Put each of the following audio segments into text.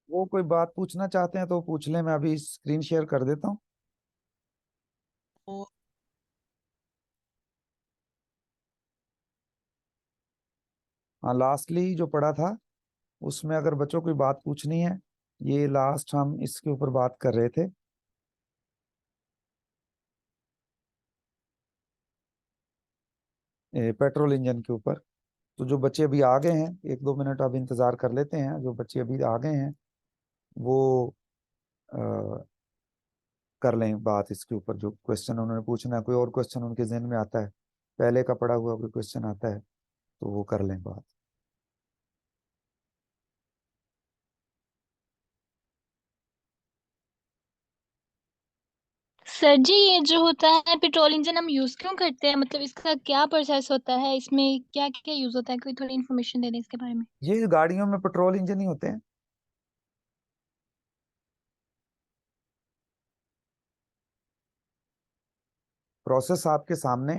वो कोई बात पूछना चाहते हैं तो पूछ लें, मैं अभी स्क्रीन शेयर कर देता हूँ। तो हाँ, लास्टली जो पढ़ा था उसमें अगर बच्चों को कोई बात पूछनी है, ये लास्ट हम इसके ऊपर बात कर रहे थे। पेट्रोल इंजन के ऊपर। तो जो बच्चे अभी आ गए हैं, 1-2 मिनट अब इंतजार कर लेते हैं। जो बच्चे अभी आ गए हैं वो अ, कर लें बात इसके ऊपर। जो क्वेश्चन उन्होंने पूछना है, कोई और क्वेश्चन उनके जहन में आता है, पहले का पढ़ा हुआ कोई क्वेश्चन आता है तो वो कर लें बात। सर जी, ये जो होता है पेट्रोल इंजन हम यूज क्यों करते हैं? मतलब इसका क्या प्रोसेस होता है, इसमें क्या क्या यूज होता है? कोई थोड़ी इन्फॉर्मेशन दे दें इसके बारे में। ये गाड़ियों में पेट्रोल इंजन ही होते हैं। प्रोसेस आपके सामने।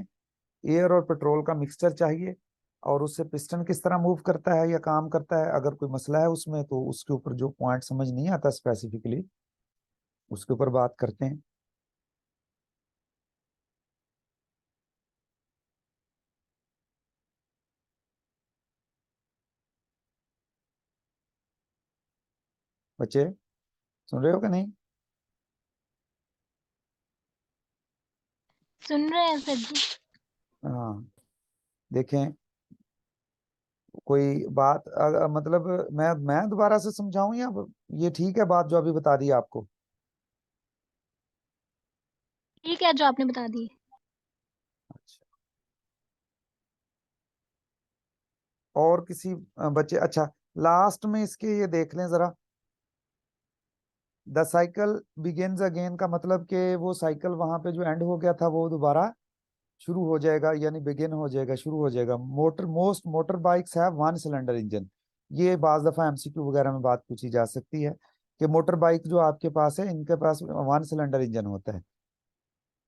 एयर और पेट्रोल का मिक्सचर चाहिए, और उससे पिस्टन किस तरह मूव करता है या काम करता है, अगर कोई मसला है उसमें तो उसके ऊपर जो पॉइंट समझ नहीं आता स्पेसिफिकली, उसके ऊपर बात करते हैं। बच्चे सुन रहे हो कि नहीं? सुन रहे हैं सर जी। हाँ, देखें। कोई बात मतलब मैं दोबारा से समझाऊं या ये ठीक है बात जो अभी बता दी आपको? ठीक है, जो आपने बता दी। अच्छा। और किसी बच्चे, अच्छा, लास्ट में इसके ये देख लें जरा। द साइकिल बिगिंस अगेन का मतलब कि वो साइकिल वहां पे जो एंड हो गया था वो दोबारा शुरू हो जाएगा, यानी बिगिन हो जाएगा, शुरू हो जाएगा। Most motor bikes have one cylinder engine. ये बाज दफा एमसीक्यू वगैरह में बात पूछी जा सकती है कि मोटर बाइक जो आपके पास है इनके पास वन सिलेंडर इंजन होता है,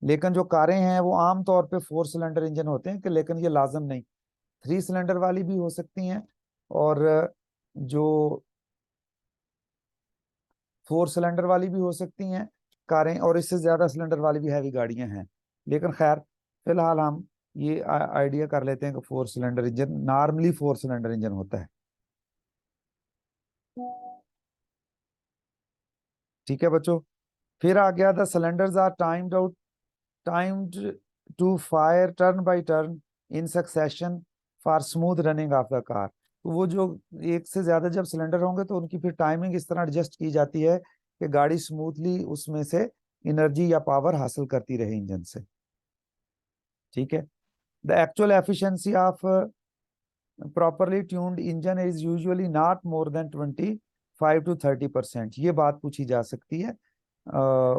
लेकिन जो कारें हैं वो आम तौर पे 4 सिलेंडर इंजन होते हैं, कि लेकिन ये लाजम नहीं, 3 सिलेंडर वाली भी हो सकती हैं, और जो 4 सिलेंडर वाली भी हो सकती हैं कारें, और इससे ज्यादा सिलेंडर वाली भी हैवी गाड़ियां हैं। लेकिन खैर, फिलहाल हम ये आइडिया कर लेते हैं कि 4 cylinder engine, normally 4 cylinder engine होता है। ठीक है बच्चों। फिर आ गया, the cylinders are timed to fire turn by turn in succession for smooth running of the car. तो वो जो एक से ज्यादा जब सिलेंडर होंगे तो उनकी फिर टाइमिंग इस तरह एडजस्ट की जाती है कि गाड़ी स्मूथली उसमें से एनर्जी या पावर हासिल करती रहे इंजन से। ठीक है। The actual efficiency of properly tuned engine is usually not more than 25 to 30%। ये बात पूछी जा सकती है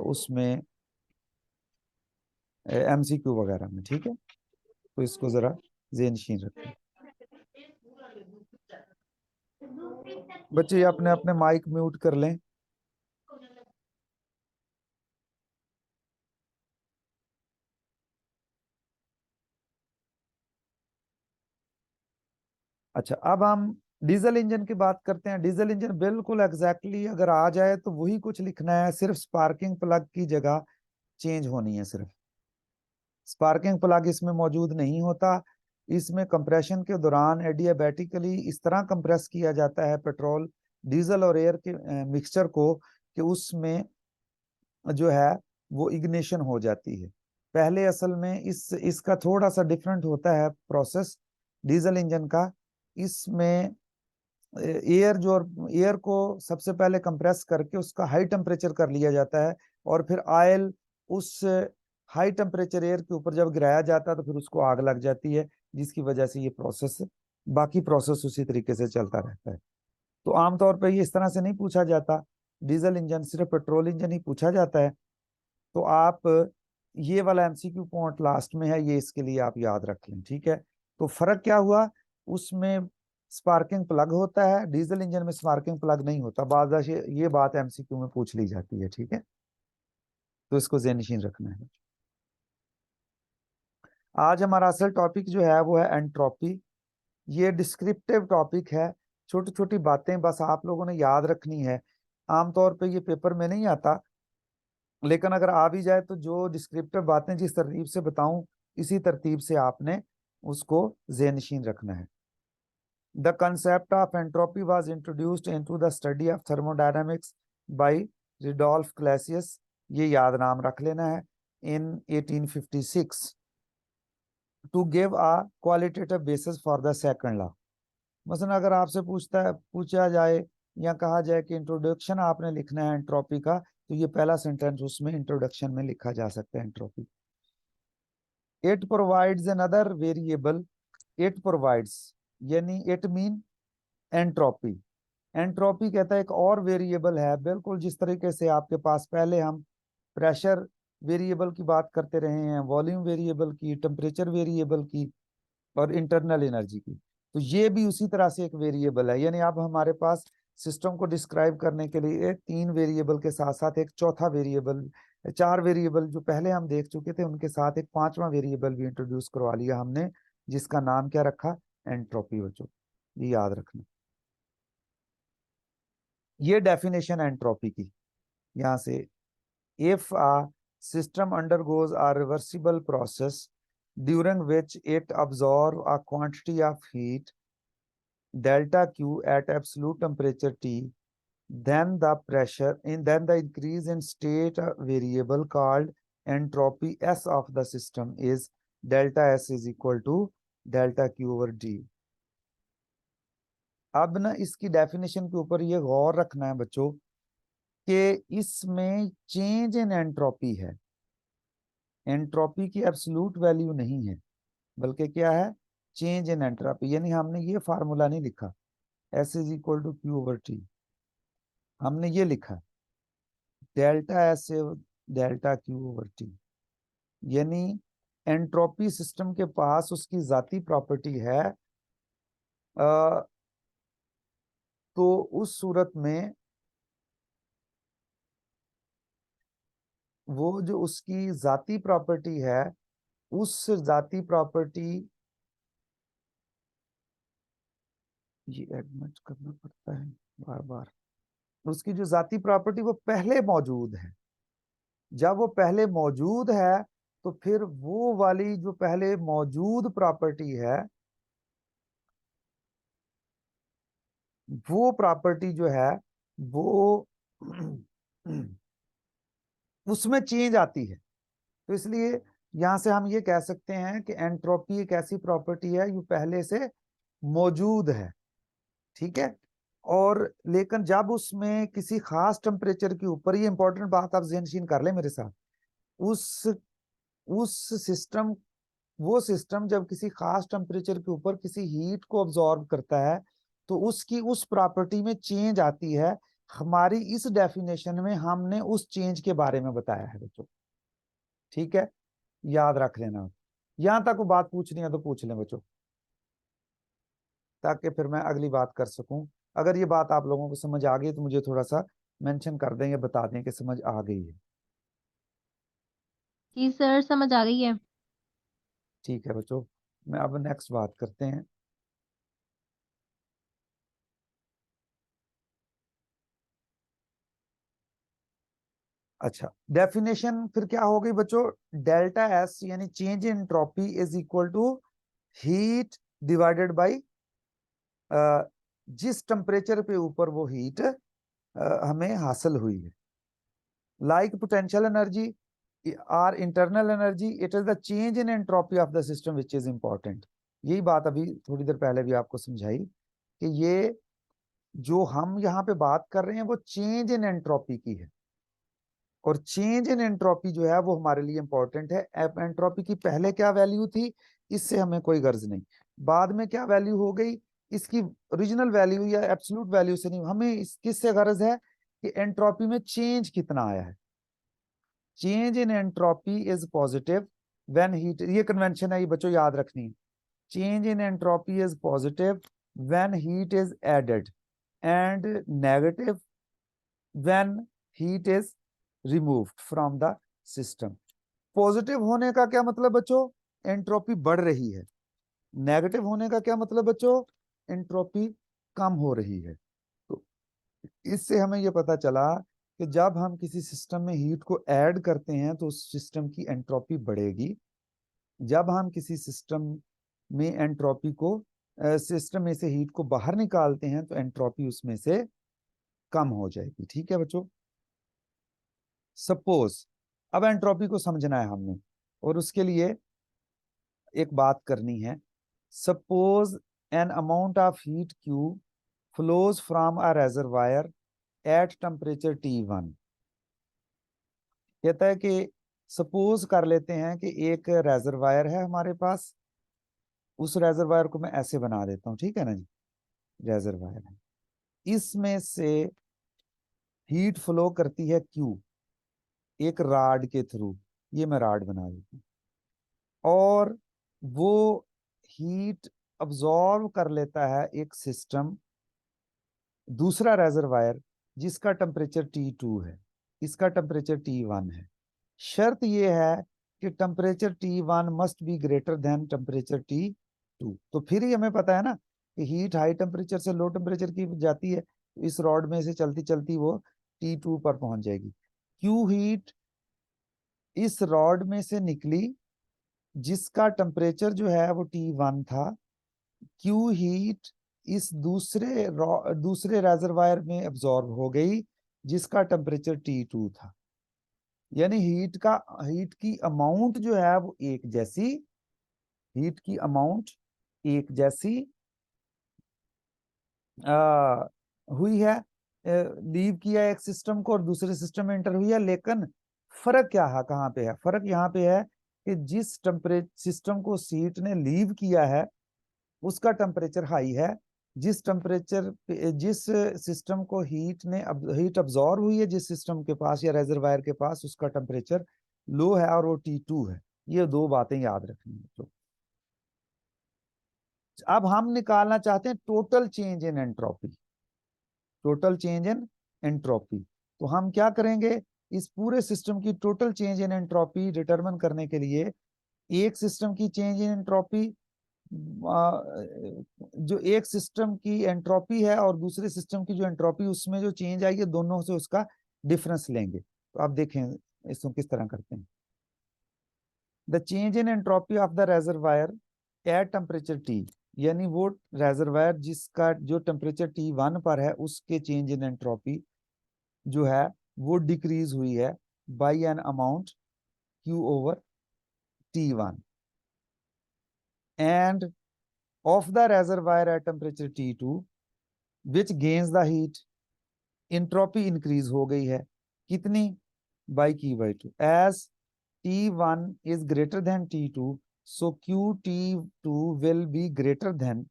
उसमें एमसीक्यू वगैरह में। ठीक है, तो इसको जरा ज़हनशीन रखें। बच्चे अपने अपने माइक म्यूट कर लें। अच्छा, अब हम डीजल इंजन की बात करते हैं। डीजल इंजन बिल्कुल एग्जैक्टली अगर आ जाए तो वही कुछ लिखना है, सिर्फ स्पार्किंग प्लग की जगह चेंज होनी है सिर्फ। स्पार्किंग प्लग इसमें मौजूद नहीं होता। इसमें कंप्रेशन के दौरान एडियाबैटिकली इस तरह कंप्रेस किया जाता है पेट्रोल, डीजल और एयर के मिक्सचर को, कि उसमें जो है वो इग्निशन हो जाती है। पहले असल में इसका थोड़ा सा डिफरेंट होता है प्रोसेस डीजल इंजन का। इसमें एयर को सबसे पहले कंप्रेस करके उसका हाई टेम्परेचर कर लिया जाता है, और फिर ऑयल उस हाई टेम्परेचर एयर के ऊपर जब गिराया जाता है तो फिर उसको आग लग जाती है, जिसकी वजह से ये प्रोसेस, बाकी प्रोसेस उसी तरीके से चलता रहता है। तो आमतौर पर ये इस तरह से नहीं पूछा जाता डीजल इंजन, सिर्फ पेट्रोल इंजन ही पूछा जाता है। तो आप ये वाला एमसीक्यू पॉइंट लास्ट में है, ये इसके लिए आप याद रख लें। ठीक है। तो फर्क क्या हुआ, उसमें स्पार्किंग प्लग होता है, डीजल इंजन में स्पार्किंग प्लग नहीं होता। ये बात एमसीक्यू में पूछ ली जाती है। ठीक है, तो इसको ज़हनशीन रखना है। आज हमारा असल टॉपिक जो है वो है एंट्रोपी। ये डिस्क्रिप्टिव टॉपिक है, छोटी छोटी बातें बस आप लोगों ने याद रखनी है। आमतौर पे ये पेपर में नहीं आता, लेकिन अगर आ भी जाए तो जो डिस्क्रिप्टिव बातें जिस तरतीब से बताऊं इसी तरतीब से आपने उसको ज़हनशीन रखना है। The concept of entropy was introduced into the study of thermodynamics by Rudolf Clausius, ये याद नाम रख लेना है, in 1856 to give a qualitative basis for the second law. मसलन अगर आपसे पूछा जाए या कहा जाए कि इंट्रोडक्शन आपने लिखना है एंट्रोपी का, तो ये पहला सेंटेंस उसमें इंट्रोडक्शन में लिखा जा सकता है entropy. It provides another variable, it provides यानी इट मीन एंट्रोपी। एंट्रोपी कहता है एक और वेरिएबल है, बिल्कुल जिस तरीके से आपके पास पहले हम प्रेशर वेरिएबल की बात करते रहे हैं, वॉल्यूम वेरिएबल की, टेम्परेचर वेरिएबल की और इंटरनल एनर्जी की, तो ये भी उसी तरह से एक वेरिएबल है। यानी अब हमारे पास सिस्टम को डिस्क्राइब करने के लिए 3 वेरिएबल के साथ साथ एक चौथा वेरिएबल, 4 वेरिएबल जो पहले हम देख चुके थे उनके साथ एक 5वां वेरिएबल भी इंट्रोड्यूस करवा लिया हमने, जिसका नाम क्या रखा, एंट्रोपी। बच्चों ये याद रखना, ये डेफिनेशन एंट्रोपी की यहाँ से, if a system undergoes a reversible process during which it absorbs a quantity of heat delta Q at absolute temperature T, then the increase in state variable called entropy S of the system is delta S is equal to delta Q over D। अब ना इसकी definition के ऊपर ये गौर रखना है बच्चों कि इसमें चेंज इन एंट्रोपी है, एंट्रोपी की एब्सोल्यूट वैल्यू नहीं है, बल्कि क्या है, चेंज इन एंट्रोपी। यानी हमने ये फार्मूला नहीं लिखा S is equal to Q over T, हमने ये लिखा delta S delta Q over T। यानी एंट्रोपी सिस्टम के पास उसकी जाती प्रॉपर्टी है, तो उस सूरत में वो जो उसकी जाती प्रॉपर्टी है, उस जाती प्रॉपर्टी, ये एडमिट करना पड़ता है बार बार, उसकी जो जाती प्रॉपर्टी वो पहले मौजूद है। जब वो पहले मौजूद है तो फिर वो वाली जो पहले मौजूद प्रॉपर्टी है, वो प्रॉपर्टी जो है वो उसमें चेंज आती है। तो इसलिए यहां से हम ये कह सकते हैं कि एंट्रोपी एक ऐसी प्रॉपर्टी है जो पहले से मौजूद है, ठीक है। और लेकिन जब उसमें किसी खास टेम्परेचर के ऊपर, ये इंपॉर्टेंट बात आप ज़हनशीन कर ले मेरे साथ, उस उस सिस्टम वो सिस्टम जब किसी खास टेम्परेचर के ऊपर किसी हीट को ऑब्जॉर्व करता है तो उसकी उस प्रॉपर्टी में चेंज आती है। हमारी इस डेफिनेशन में हमने उस चेंज के बारे में बताया है बच्चों, ठीक है, याद रख लेना। यहां तक वो बात पूछनी है तो पूछ लें बच्चों, ताकि फिर मैं अगली बात कर सकूं। अगर ये बात आप लोगों को समझ आ गई तो मुझे थोड़ा सा मेंशन कर दें या बता दें कि समझ आ गई है। जी सर, समझ आ गई है। ठीक है बच्चों, मैं अब नेक्स्ट बात करते हैं। अच्छा, डेफिनेशन फिर क्या हो गई बच्चों, डेल्टा एस यानी change in entropy is equal to heat divided by जिस टेम्परेचर पे ऊपर वो हीट हमें हासिल हुई है। Like potential energy or internal energy, it is the change in entropy of the system which is important. यही बात अभी थोड़ी देर पहले भी आपको समझाई कि ये जो हम यहाँ पे बात कर रहे हैं वो चेंज इन एंट्रोपी की है, और चेंज इन एंट्रोपी जो है वो हमारे लिए इंपॉर्टेंट है। एंट्रोपी की पहले क्या वैल्यू थी इससे हमें कोई गर्ज नहीं, बाद में क्या वैल्यू हो गई इसकी ओरिजिनल वैल्यू या एब्सोल्यूट वैल्यू से नहीं, हमें इस किससे गर्ज है कि एंट्रोपी में चेंज कितना आया है। Change in entropy is positive when heat, ये कन्वेंशन है, ये बच्चों याद रखनी है। Change in entropy is positive when heat is added and negative when heat is removed from the system. Positive होने का क्या मतलब बच्चों, एंट्रोपी बढ़ रही है। नेगेटिव होने का क्या मतलब बच्चों, एंट्रोपी कम हो रही है। तो इससे हमें ये पता चला कि जब हम किसी सिस्टम में हीट को ऐड करते हैं तो उस सिस्टम की एंट्रोपी बढ़ेगी, जब हम किसी सिस्टम में एंट्रोपी को सिस्टम में से हीट को बाहर निकालते हैं तो एंट्रोपी उसमें से कम हो जाएगी। ठीक है बच्चों। सपोज, अब एंट्रोपी को समझना है हमने और उसके लिए एक बात करनी है। Suppose an amount of heat Q flows from a reservoir at temperature T1। कहता है कि सपोज कर लेते हैं कि एक रेजरवायर है हमारे पास, उस रेजरवायर को मैं ऐसे बना देता हूँ, ठीक है ना जी। रेजरवायर है, इसमें से हीट फ्लो करती है क्यू एक राड के थ्रू, ये मैं राड बना देता हूँ, और वो हीट अब्जॉर्व कर लेता है एक सिस्टम, दूसरा रेजरवायर जिसका टेम्परेचर T2 है, इसका टेम्परेचर T1 है। शर्त यह है कि temperature T1 must be greater than temperature T2। तो फिर ही हमें पता है ना कि हीट हाई टेम्परेचर से लो टेम्परेचर की जाती है, तो इस रॉड में से चलती चलती वो T2 पर पहुंच जाएगी। क्यू हीट इस रॉड में से निकली जिसका टेम्परेचर जो है वो T1 था, क्यू हीट इस दूसरे रेजरवायर में एब्जॉर्ब हो गई जिसका टेम्परेचर T2 था। यानी हीट की अमाउंट जो है वो एक जैसी, हीट की अमाउंट एक जैसी हुई है, लीव किया एक सिस्टम को और दूसरे सिस्टम में एंटर हुई है। लेकिन फर्क क्या है, कहाँ पे है फर्क? यहाँ पे है कि जिस टेम्परेचर सिस्टम को हीट ने लीव किया है उसका टेम्परेचर हाई है, जिस सिस्टम को हीट अब्जॉर्व हुई है जिस सिस्टम के पास या रेजरवायर के पास, उसका टेम्परेचर लो है और वो T2 है। ये दो बातें याद रखनी है। तो अब हम निकालना चाहते हैं total change in entropy, total change in entropy. तो हम क्या करेंगे, इस पूरे सिस्टम की total change in entropy determine करने के लिए एक सिस्टम की चेंज इन एंट्रोपी, जो एक सिस्टम की एंट्रोपी है और दूसरे सिस्टम की जो एंट्रोपी उसमें जो चेंज आई है, दोनों से उसका डिफरेंस लेंगे। तो आप देखें इसको किस तरह करते हैं। The change in entropy of the reservoir at temperature T, यानी वो रेजरवायर जिसका जो टेम्परेचर T1 पर है उसके चेंज इन एंट्रोपी जो है वो डिक्रीज हुई है by an amount Q over T1, and of the reservoir at temperature T2 which gains the heat, entropy increase हो गई है कितनी, by Q/2, as T1 is greater than T2, so QT2 will be greater than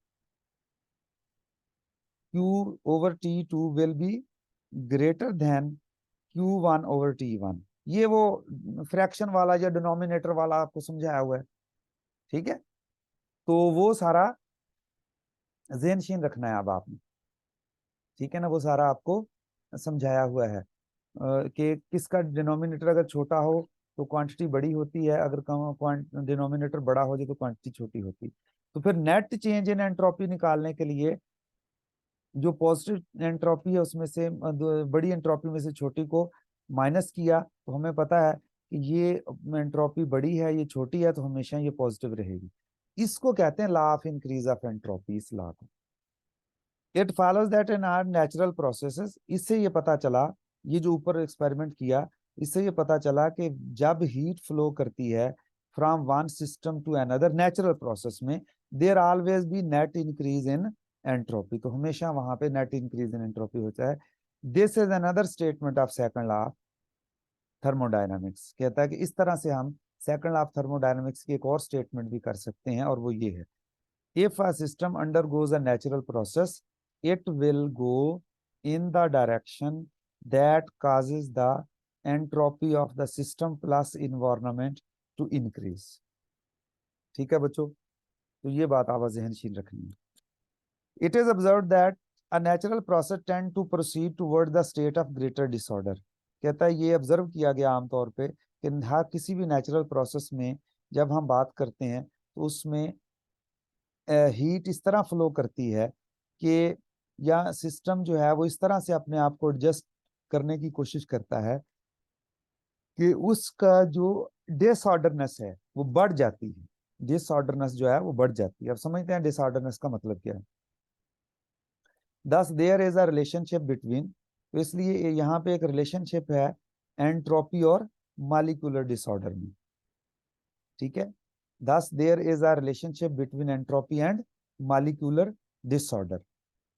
Q over T2 will be greater than Q1 over T1। ये वो fraction वाला या denominator वाला आपको समझाया हुआ है, ठीक है। तो वो सारा ज़हन-शीन रखना है अब आपने, ठीक है ना। वो सारा आपको समझाया हुआ है कि किसका डिनोमिनेटर अगर छोटा हो तो क्वांटिटी बड़ी होती है, अगर कम डिनोमिनेटर बड़ा हो जाए तो क्वांटिटी छोटी होती है। तो फिर नेट चेंज इन एंट्रोपी निकालने के लिए जो पॉजिटिव एंट्रोपी है उसमें से बड़ी एंट्रोपी में से छोटी को माइनस किया, तो हमें पता है कि ये एंट्रोपी बड़ी है ये छोटी है, तो हमेशा ये पॉजिटिव रहेगी। इसको कहते हैं law of increase of entropy, इस लॉ को। It follows that in are natural processes, इससे ये पता चला, ये जो ऊपर एक्सपेरिमेंट किया इससे ये पता चला कि जब हीट फ्लो करती है from one system to another natural process में, there always be net increase in entropy, तो हमेशा वहां पे नेट इंक्रीज इन एंट्रोपी होता है। This is another statement of second law of thermodynamics. कहता है कि इस तरह से हम सेकंड लॉ ऑफ थर्मोडायनामिक्स की एक और स्टेटमेंट भी कर सकते हैं, और वो ये है, if a system undergoes a natural process, it will go in the direction that causes the entropy of the system plus environment to increase। ठीक है बच्चों, तो ये बात आप ज़हन-शीन रखनी है। It is observed that a natural process tend to proceed toward the state of greater disorder। कहता है ये ऑब्जर्व किया गया आमतौर पे कि हर किसी भी नेचुरल प्रोसेस में जब हम बात करते हैं तो उसमें हीट इस तरह फ्लो करती है कि या सिस्टम जो है वो इस तरह से अपने आप को एडजस्ट करने की कोशिश करता है कि उसका जो डिसऑर्डरनेस है वो बढ़ जाती है, डिसऑर्डरनेस जो है वो बढ़ जाती है। अब समझते हैं डिसऑर्डरनेस का मतलब क्या है। Thus there is a relationship between, तो इसलिए यहाँ पे एक रिलेशनशिप है एंट्रोपी और मॉलिक्यूलर डिसऑर्डर में, ठीक है। Thus there is a relationship between entropy and molecular disorder.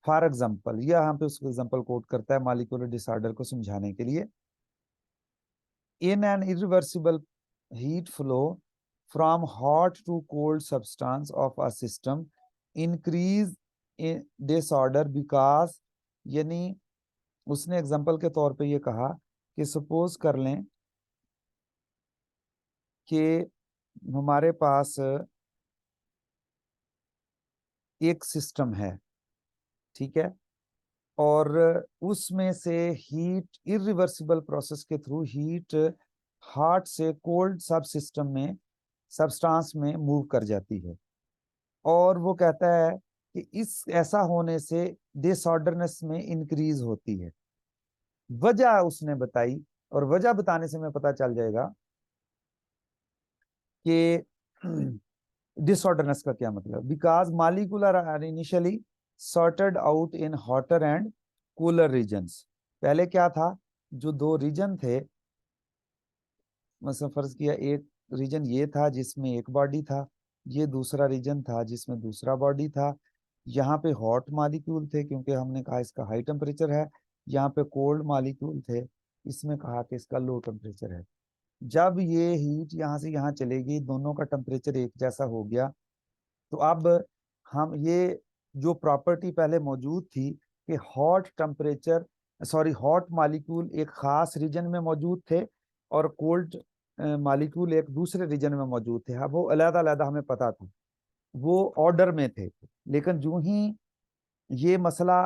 For example, यह यहाँ पे उसको एग्जाम्पल कोट करता है मॉलिक्यूलर डिसऑर्डर को समझाने के लिए। In an irreversible heat flow from hot to cold substance of a system increase in disorder because, यानी उसने एग्जांपल के तौर पे ये कहा कि सपोज कर लें कि हमारे पास एक सिस्टम है, ठीक है, और उसमें से हीट इरिवर्सिबल प्रोसेस के थ्रू हीट हॉट से कोल्ड सब सिस्टम में सब्सटेंस में मूव कर जाती है। और वो कहता है कि इस ऐसा होने से डिसऑर्डरनेस में इंक्रीज होती है। वजह उसने बताई, और वजह बताने से हमें पता चल जाएगा कि डिसऑर्डरनेस का क्या मतलब। Because molecular are initially sorted out in hotter and cooler regions. पहले क्या था, जो दो रीजन थे, मतलब फर्ज किया एक रीजन ये था जिसमें एक बॉडी था, ये दूसरा रीजन था जिसमें दूसरा बॉडी था। यहाँ पे हॉट मॉलिक्यूल थे क्योंकि हमने कहा इसका हाई टेम्परेचर है, यहाँ पे कोल्ड मॉलिक्यूल थे, इसमें कहा कि इसका लो टेम्परेचर है। जब ये हीट यहाँ से यहाँ चलेगी, दोनों का टेम्परेचर एक जैसा हो गया, तो अब हम ये जो प्रॉपर्टी पहले मौजूद थी कि hot temperature sorry hot molecule एक खास रीजन में मौजूद थे और कोल्ड मॉलिक्यूल एक दूसरे रीजन में मौजूद थे, अब वो अलग अलग हमें पता था, वो ऑर्डर में थे। लेकिन जो ही ये मसला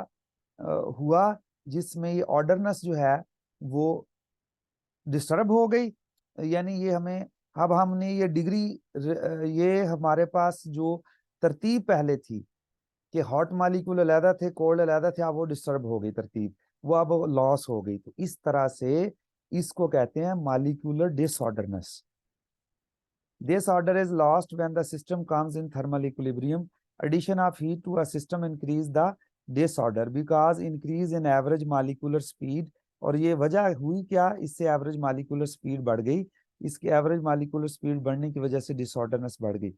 हुआ जिसमें ये ऑर्डरनेस जो है वो डिस्टर्ब हो गई, यानी ये हमें, अब हमने ये डिग्री, ये हमारे पास जो तरतीब पहले थी कि हॉट मॉलिक्यूल अलहदा थे कोल्ड अलहदा थे, अब वो डिस्टर्ब हो गई तरतीब, वो अब लॉस हो गई। तो इस तरह से इसको कहते हैं molecular disorderness. Disorder is lost when the system comes in thermal equilibrium. Addition of heat to a system increase the disorder because increase in average molecular speed। और ये वजह हुई क्या, इससे एवरेज मॉलिक्यूलर स्पीड बढ़ गई, इसकी एवरेज मॉलिक्यूलर स्पीड बढ़ने की वजह से डिसऑर्डरनेस बढ़ गई।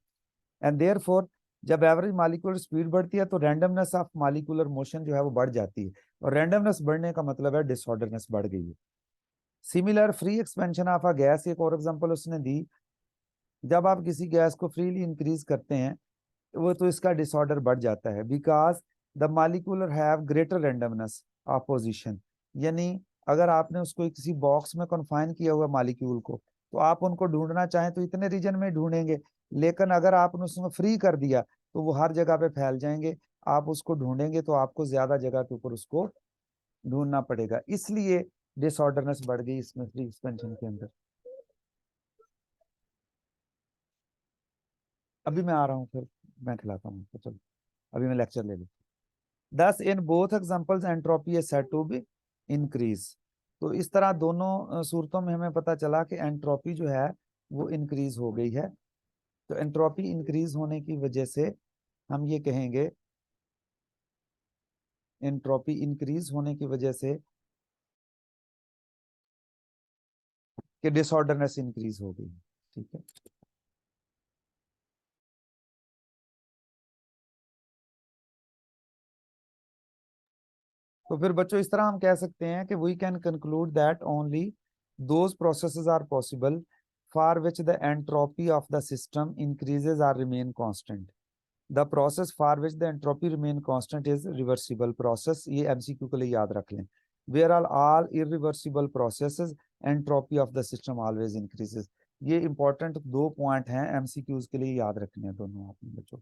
एंड देयरफॉर जब एवरेज मॉलिक्यूलर स्पीड बढ़ती है तो रैंडमनेस ऑफ मॉलिक्यूलर मोशन जो है वो बढ़ जाती है, और रैंडमनेस बढ़ने का मतलब है डिसऑर्डरनेस बढ़ गई है। Similar free expansion of a gas, एक और एग्जांपल उसने दी, जब आप किसी गैस को फ्रीली इंक्रीज करते हैं वो तो इसका डिसऑर्डर बढ़ जाता है। Because the molecular have greater randomness of position, यानी अगर आपने उसको किसी बॉक्स में कन्फाइन किया हुआ मॉलिक्यूल को, तो आप उनको ढूंढना चाहें तो इतने रीजन में ढूंढेंगे, लेकिन अगर आपने उसमें फ्री कर दिया तो वो हर जगह पे फैल जाएंगे, आप उसको ढूंढेंगे तो आपको ज्यादा जगह के ऊपर उसको ढूंढना पड़ेगा, इसलिए डिसऑर्डरनेस बढ़ गई इसमें फ्री एक्सपेंशन के अंदर। अभी मैं आ रहा हूँ, फिर मैं खिलाता हूँ, तो चलो अभी मैं लेक्चर ले लूँ। Thus in both examples entropy is said to be increase। तो इस तरह दोनों सूरतों में हमें पता चला कि एंट्रोपी जो है वो इंक्रीज हो गई है। तो एंट्रोपी इंक्रीज होने की वजह से हम ये कहेंगे, एंट्रोपी इंक्रीज होने की वजह से कि डिसऑर्डरनेस इंक्रीज हो गई, ठीक है। तो फिर बच्चों इस तरह हम कह सकते हैं कि we can conclude that only those processes are possible for which the entropy of the system increases or remain constant. The process for which the entropy remain constant is reversible process. ये MCQ के लिए याद रख लें। Where are all irreversible processes entropy of the system always increases. ये important दो point हैं MCQs के लिए, याद रखने हैं दोनों आपने बच्चों।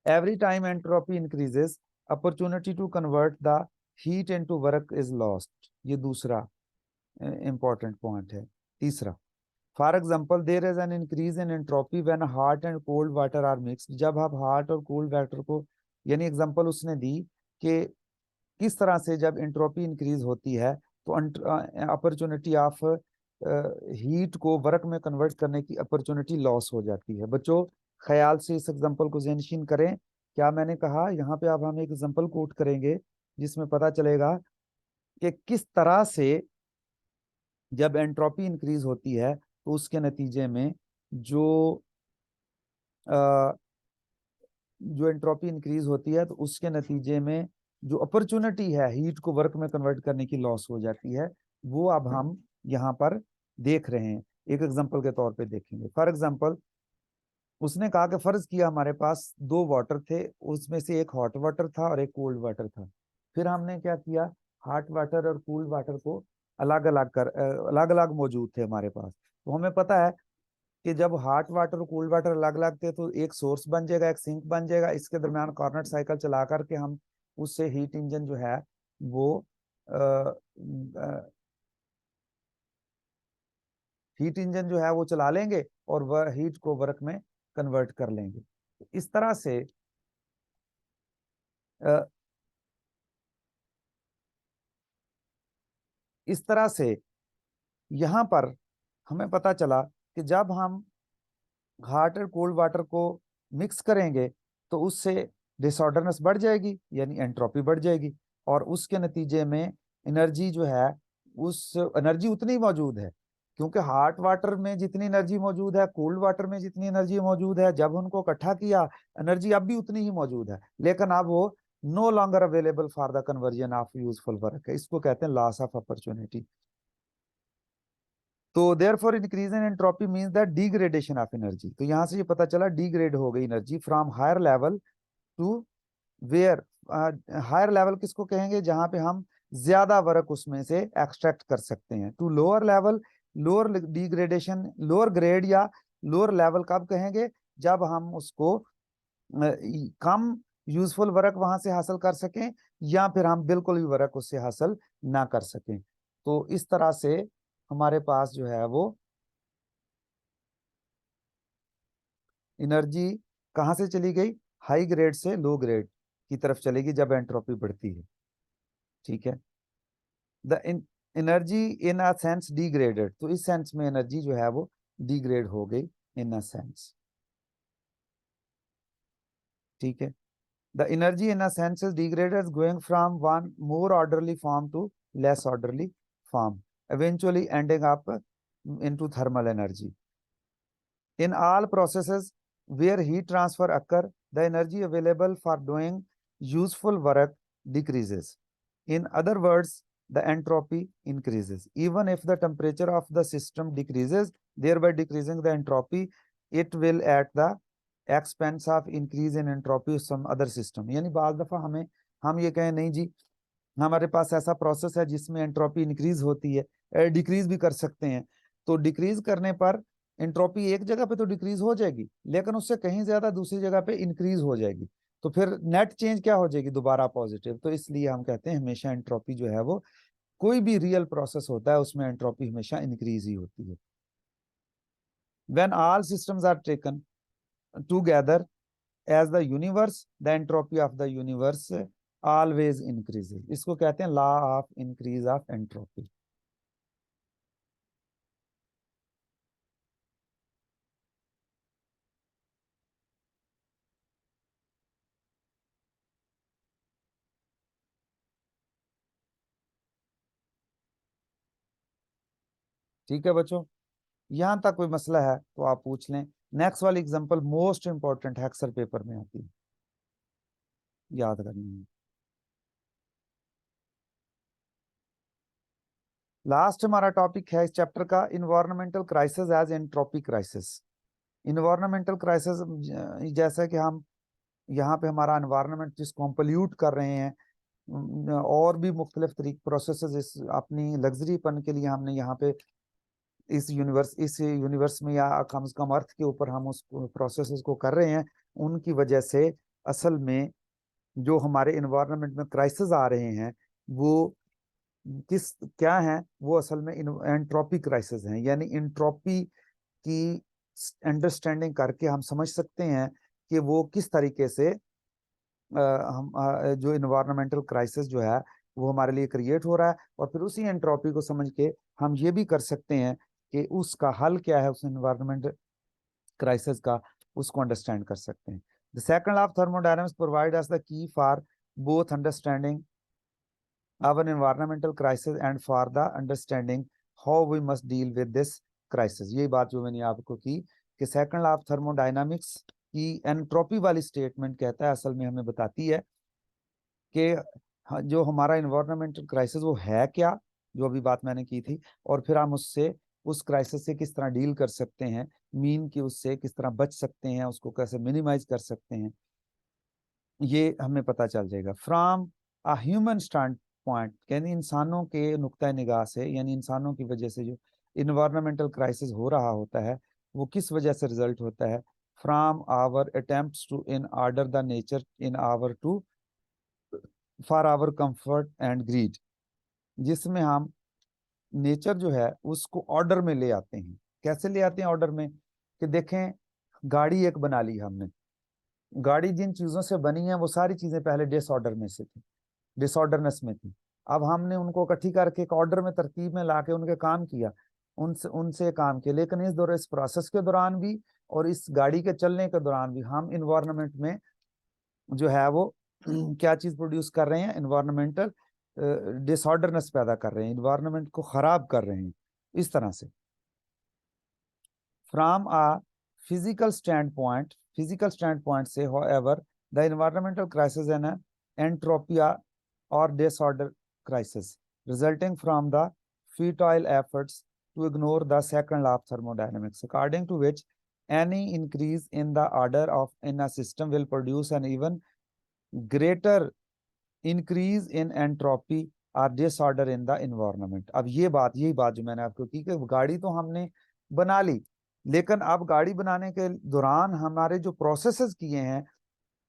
Every time entropy increases opportunity to convert the heat into work is lost. ये दूसरा इंपॉर्टेंट पॉइंट है। तीसरा, for example there is an increase in entropy when hot and cold water are mixed. जब आप हॉट और cold water को, यानी example उसने दी कि किस तरह से जब एंट्रोपी इंक्रीज होती है तो अपॉर्चुनिटी ऑफ हीट को वर्क में कन्वर्ट करने की अपॉर्चुनिटी लॉस हो जाती है। बच्चों ख्याल से इस एग्जांपल को ज़हनशीन करें। क्या मैंने कहा, यहाँ पे अब हम एक एग्जांपल कोट करेंगे जिसमें पता चलेगा कि किस तरह से जब एंट्रोपी इंक्रीज होती है तो उसके नतीजे में जो अ, जो एंट्रोपी इंक्रीज होती है तो उसके नतीजे में जो अपॉर्चुनिटी है हीट को वर्क में कन्वर्ट करने की लॉस हो जाती है, वो अब हम यहाँ पर देख रहे हैं, एक एग्जांपल के तौर पे देखेंगे। फॉर एग्जांपल उसने कहा कि फर्ज किया हमारे पास दो वाटर थे, उसमें से एक हॉट वाटर था और एक कोल्ड वाटर था। फिर हमने क्या किया, हॉट वाटर और कोल्ड वाटर को अलग अलग मौजूद थे हमारे पास। तो हमें पता है कि जब हॉट वाटर और कोल्ड वाटर अलग अलग थे तो एक सोर्स बन जाएगा, एक सिंक बन जाएगा, इसके दरमियान कॉर्नर साइकिल चला करके हम उससे हीट इंजन जो है वो हीट इंजन जो है वो चला लेंगे और वह हीट को वर्क में कन्वर्ट कर लेंगे। इस तरह से अ, इस तरह से यहाँ पर हमें पता चला कि जब हम हॉट और कोल्ड वाटर को मिक्स करेंगे तो उससे डिसऑर्डरनेस बढ़ जाएगी, यानी एंट्रोपी बढ़ जाएगी, और उसके नतीजे में एनर्जी जो है उस एनर्जी उतनी ही मौजूद है, क्योंकि हॉट वाटर में जितनी एनर्जी मौजूद है, कोल्ड वाटर में जितनी एनर्जी मौजूद है, जब उनको इकट्ठा किया एनर्जी अब भी उतनी ही मौजूद है, लेकिन अब वो no longer available for the conversion of useful work है। इसको कहते हैं लॉस ऑफ अपॉर्चुनिटी। तो therefore increase in entropy means that degradation of energy. तो यहां से ये पता चला डिग्रेड हो गई energy from higher level to where. Higher level किसको कहेंगे, जहां पे हम ज्यादा वर्क उसमें से एक्सट्रैक्ट कर सकते हैं। To lower level, lower degradation, lower grade या लोअर लेवल कब कहेंगे, जब हम उसको कम यूजफुल वर्क वहां से हासिल कर सकें या फिर हम बिल्कुल भी वर्क उससे हासिल ना कर सकें। तो इस तरह से हमारे पास जो है वो एनर्जी कहाँ से चली गई, हाई ग्रेड से लो ग्रेड की तरफ चलेगी जब एंट्रोपी बढ़ती है। ठीक है, the energy in a sense degraded, तो इस सेंस में एनर्जी जो है वो डिग्रेड हो गई इन अ सेंस। ठीक है, the energy in a sense is degraded going from one more orderly form to less orderly form, eventually ending up into thermal energy. In all processes where heat transfer occur, the energy available for doing useful work decreases. In other words, the entropy increases. Even if the temperature of the system decreases, thereby decreasing the entropy, it will at the expense of increase in entropy of some other system. यानी बाज़ दफ़ा हम ये कहें नहीं जी हमारे पास ऐसा process है जिसमें एंट्रोपी इंक्रीज होती है, डिक्रीज भी कर सकते हैं। तो डिक्रीज करने पर एंट्रोपी एक जगह पे तो डिक्रीज हो जाएगी, लेकिन उससे कहीं ज्यादा दूसरी जगह पे इंक्रीज हो जाएगी, तो फिर नेट चेंज क्या हो जाएगी, दोबारा पॉजिटिव। तो इसलिए हम कहते हैं हमेशा एंट्रोपी जो है वो कोई भी रियल प्रोसेस होता है उसमें एंट्रोपी हमेशा इंक्रीज ही होती है। When all systems are taken together as the universe, the entropy of the universe always increases. इसको कहते हैं law of increase of entropy. ठीक है बच्चों, यहां तक कोई मसला है तो आप पूछ लें। नेक्स्ट वाली एग्जांपल मोस्ट इंपॉर्टेंट है, अक्सर पेपर में आती है, याद करनी है। लास्ट हमारा टॉपिक है इस चैप्टर का environmental crisis as entropy crisis. Environmental crisis जैसे कि हम यहाँ पे हमारा एनवायरनमेंट जिसको हम पोल्यूट कर रहे हैं, और भी मुख्तलिफ तरीके प्रोसेसेस इस अपनी लग्जरीपन के लिए हमने यहाँ पे इस यूनिवर्स में या कम से कम अर्थ के ऊपर हम उस प्रोसेसेस को कर रहे हैं, उनकी वजह से असल में जो हमारे इन्वायरमेंट में क्राइसिस आ रहे हैं वो किस क्या है, वो असल में एंट्रोपी क्राइसिस हैं। यानी एंट्रोपी की अंडरस्टैंडिंग करके हम समझ सकते हैं कि वो किस तरीके से जो इन्वायरमेंटल क्राइसिस जो है वो हमारे लिए क्रिएट हो रहा है, और फिर उसी एंट्रोपी को समझ के हम ये भी कर सकते हैं कि उसका हल क्या है, उस इन्वायरमेंट क्राइसिस का, उसको अंडरस्टैंड कर सकते हैं। The second law of thermodynamics provide us the key for both understanding our environmental crisis and for the understanding how we must deal with this crisis। यही बात जो मैंने आपको की कि सेकंड लॉ ऑफ थर्मोडायनामिक्स की एंट्रोपी वाली statement कहता है, असल में हमें बताती है कि जो हमारा इन्वायरमेंटल क्राइसिस वो है क्या, जो अभी बात मैंने की थी, और फिर हम उससे, उस क्राइसिस से किस तरह डील कर सकते हैं, मीन की उससे किस तरह बच सकते हैं, उसको कैसे मिनिमाइज कर सकते हैं, ये हमें पता चल जाएगा। From a human stand point, यानी इंसानों के नुक्ता निगाह से, यानी इंसानों की वजह से जो इन्वायरमेंटल क्राइसिस हो रहा होता है वो किस वजह से रिजल्ट होता है। From our attempts to in order the nature in our to for our comfort and greed, जिसमें हम नेचर जो है उसको ऑर्डर में ले आते हैं। कैसे ले आते हैं ऑर्डर में, कि देखें गाड़ी एक बना ली हमने, गाड़ी जिन चीजों से बनी है वो सारी चीजें पहले डिसऑर्डर में से थी, डिसऑर्डरनेस में थी। अब हमने उनको इकट्ठी करके एक ऑर्डर में, तरतीब में लाके उनके काम किया, उनसे उनसे काम किया। लेकिन इस प्रोसेस के दौरान भी और इस गाड़ी के चलने के दौरान भी हम इन्वायरमेंट में जो है वो क्या चीज प्रोड्यूस कर रहे हैं, इन्वायरमेंटल डिसऑर्डरनेस पैदा कर रहे हैं, इन्वायरमेंट को खराब कर रहे हैं इस तरह से। From a physical stand point से however the environmental crisis and entropy or disorder crisis resulting from the futile efforts to ignore the second law of thermodynamics, according to which any increase in the order of in a system will produce an even greater increase in entropy or disorder in the environment। अब यही बात जो मैंने आपको की कि गाड़ी तो हमने बना ली, लेकिन अब गाड़ी बनाने के दौरान हमारे जो प्रोसेसेस किए हैं,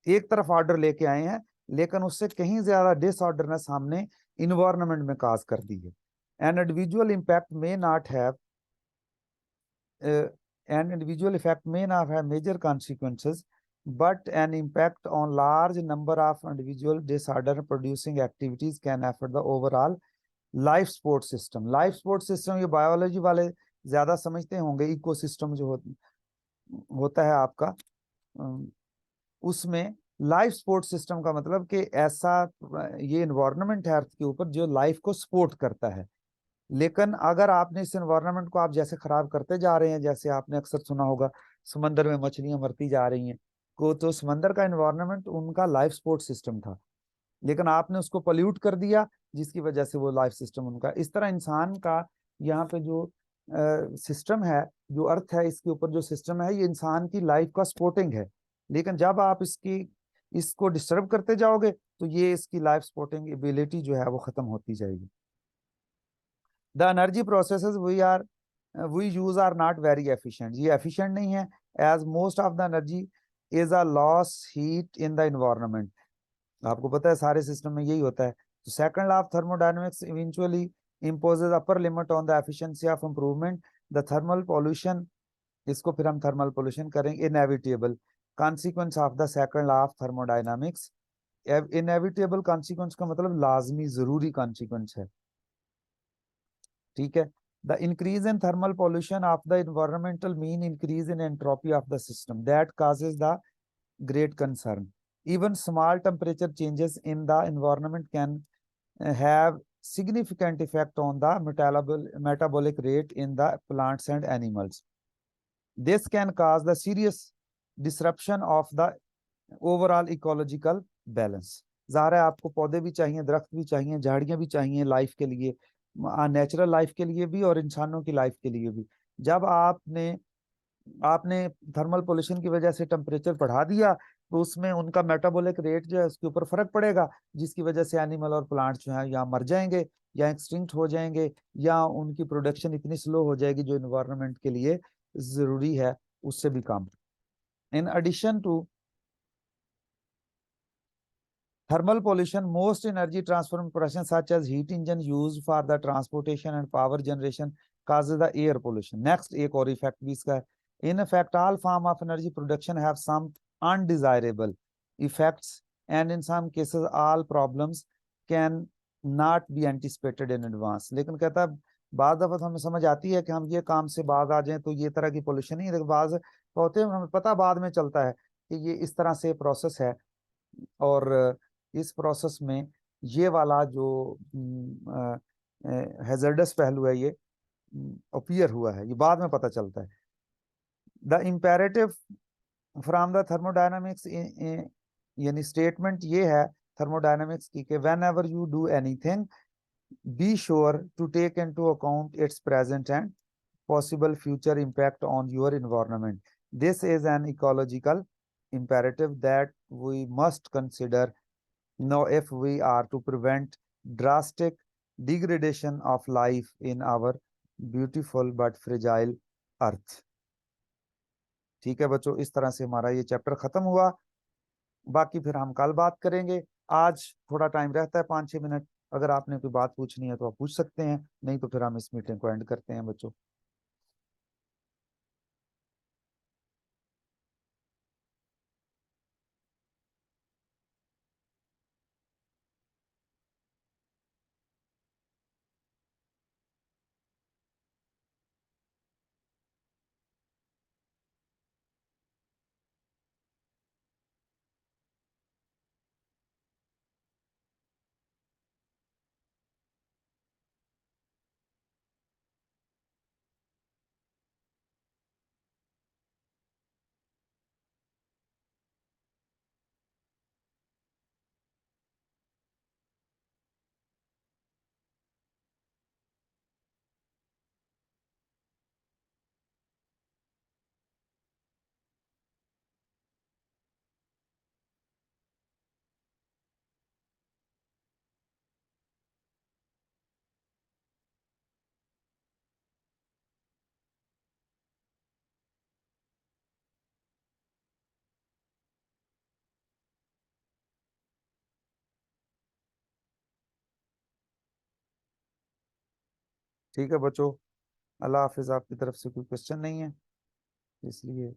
एक तरफ ऑर्डर लेके आए हैं, लेकिन उससे कहीं ज्यादा डिसऑर्डरनेस हमने इन्वायरमेंट में काज कर दी है। An individual impact may not have an individual effect may not have major consequences, but an impact on large number of individual disorder producing activities can affect the overall life support system. Life support system ये biology वाले ज्यादा समझते होंगे। Ecosystem जो होता है आपका, उसमें लाइफ सपोर्ट सिस्टम का मतलब कि ऐसा ये इन्वायरमेंट है अर्थ के ऊपर जो लाइफ को सपोर्ट करता है। लेकिन अगर आपने इस एनवायरनमेंट को आप जैसे खराब करते जा रहे हैं, जैसे आपने अक्सर सुना होगा समंदर में मछलियां मरती जा रही हैं को, तो समंदर का एनवायरनमेंट उनका लाइफ सपोर्ट सिस्टम था, लेकिन आपने उसको पॉल्यूट कर दिया जिसकी वजह से वो लाइफ सिस्टम उनका। इस तरह इंसान का यहाँ पे जो सिस्टम है, जो अर्थ है इसके ऊपर जो सिस्टम है, ये इंसान की लाइफ का सपोर्टिंग है। लेकिन जब आप इसको डिस्टर्ब करते जाओगे तो ये इसकी लाइफ सपोर्टिंग एबिलिटी जो है वो खत्म होती जाएगी। The energy processes we use are not very efficient, ये एफिशिएंट नहीं है, as most of the energy is a loss heat in the environment. आपको पता है सारे सिस्टम में यही होता है। तो second law of thermodynamics eventually imposes upper limit on the efficiency of improvement the thermal pollution, इसको फिर हम थर्मल पोल्यूशन करेंगे। Inevitable consequence of the second law of thermodynamics, inevitable consequence का मतलब लाजमी जरूरी कॉन्सिक्वेंस है, ठीक है। The increase in thermal pollution of the environmental mean increase in entropy of the system that causes the great concern। even small temperature changes in the environment can have significant effect on the metabolic rate in the plants and animals। this can cause the serious disruption of the overall ecological balance। ज़ाहिर है आपको पौधे भी चाहिए, दरख्त भी चाहिए, झाड़ियां भी चाहिए लाइफ के लिए, नेचुरल लाइफ के लिए भी और इंसानों की लाइफ के लिए भी। जब आपने आपने थर्मल पोल्यूशन की वजह से टेम्परेचर बढ़ा दिया तो उसमें उनका मेटाबॉलिक रेट जो है उसके ऊपर फर्क पड़ेगा, जिसकी वजह से एनिमल और प्लांट्स जो है या मर जाएंगे या एक्सटिंक्ट हो जाएंगे, या उनकी प्रोडक्शन इतनी स्लो हो जाएगी जो इन्वायरमेंट के लिए जरूरी है उससे भी कम। In addition to thermal pollution, most energy transforming processes such as heat engine used for the transportation and power generation causes the air pollution। Next एक और effect भी इसका है। In effect, all form of energy production have some undesirable effects and in some cases all problems can not be anticipated in advance। लेकिन कहता है बाद दफा तो हमें समझ आती है कि हम ये काम से बाज आ जाएं तो ये तरह की पोल्यूशन नहीं है, लेकिन बाज होते हैं हमें पता बाद में चलता है कि ये इस तरह से प्रोसेस है, और इस प्रोसेस में ये वाला जो हैजर्डस पहलू है ये अपीयर हुआ है, ये बाद में पता चलता है। The imperative from the thermodynamics, यानी स्टेटमेंट ये है थर्मोडायनामिक्स की कि whenever you do anything be sure to take into account its present and possible future impact on your environment। This is an ecological imperative that we must consider now if we are to prevent drastic degradation of life in our beautiful but fragile earth। ठीक है बच्चों, इस तरह से हमारा ये chapter खत्म हुआ। बाकी फिर हम कल बात करेंगे। आज थोड़ा टाइम रहता है 5-6 मिनट, अगर आपने कोई बात पूछनी है तो आप पूछ सकते हैं, नहीं तो फिर हम इस मीटिंग को एंड करते हैं बच्चों। ठीक है बच्चों, अल्लाह हाफिज। आपकी तरफ से कोई क्वेश्चन नहीं है इसलिए